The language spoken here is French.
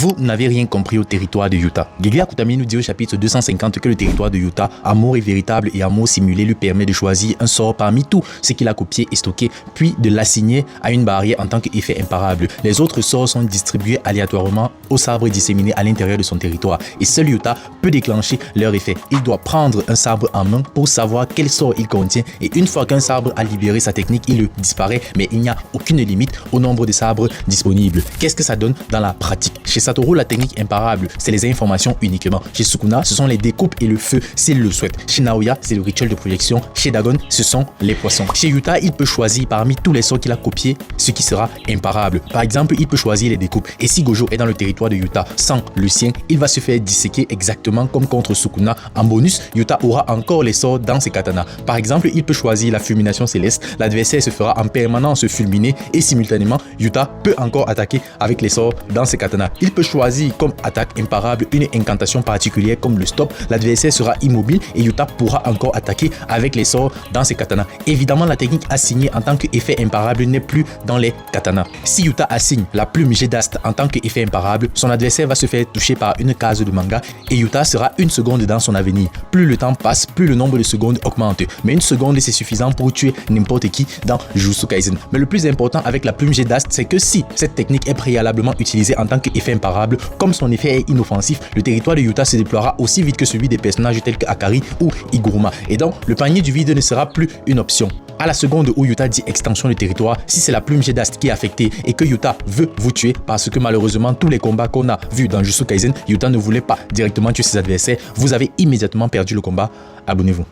Vous n'avez rien compris au territoire de Yuta. Gege Akutami nous dit au chapitre 250 que le territoire de Yuta, amour est véritable et amour simulé, lui permet de choisir un sort parmi tout ce qu'il a copié et stocké, puis de l'assigner à une barrière en tant qu'effet imparable. Les autres sorts sont distribués aléatoirement aux sabres disséminés à l'intérieur de son territoire et seul Yuta peut déclencher leur effet. Il doit prendre un sabre en main pour savoir quel sort il contient et une fois qu'un sabre a libéré sa technique, il disparaît, mais il n'y a aucune limite au nombre de sabres disponibles. Qu'est-ce que ça donne dans la pratique? Chez Satoru, la technique imparable, c'est les informations uniquement. Chez Sukuna, ce sont les découpes et le feu s'il le souhaite. Chez Naoya, c'est le rituel de projection. Chez Dagon, ce sont les poissons. Chez Yuta, il peut choisir parmi tous les sorts qu'il a copiés ce qui sera imparable. Par exemple, il peut choisir les découpes. Et si Gojo est dans le territoire de Yuta sans le sien, il va se faire disséquer exactement comme contre Sukuna. En bonus, Yuta aura encore les sorts dans ses katanas. Par exemple, il peut choisir la fulmination céleste. L'adversaire se fera en permanence fulminer et simultanément, Yuta peut encore attaquer avec les sorts dans ses katanas. Il peut choisir comme attaque imparable une incantation particulière comme le stop. L'adversaire sera immobile et Yuta pourra encore attaquer avec les sorts dans ses katanas. Évidemment, la technique assignée en tant qu'effet imparable n'est plus dans les katanas. Si Yuta assigne la plume Gédaste en tant qu'effet imparable, son adversaire va se faire toucher par une case de manga et Yuta sera une seconde dans son avenir. Plus le temps passe, plus le nombre de secondes augmente. Mais une seconde, c'est suffisant pour tuer n'importe qui dans Jujutsu Kaisen. Mais le plus important avec la plume Gédaste, c'est que si cette technique est préalablement utilisée en tant qu'effet imparable, comme son effet est inoffensif, le territoire de Yuta se déploiera aussi vite que celui des personnages tels que Akari ou Iguruma. Et donc, le panier du vide ne sera plus une option. À la seconde où Yuta dit extension de territoire, si c'est la plume Gédaste qui est affectée et que Yuta veut vous tuer, parce que malheureusement tous les combats qu'on a vus dans Jujutsu Kaisen, Yuta ne voulait pas directement tuer ses adversaires, vous avez immédiatement perdu le combat. Abonnez-vous.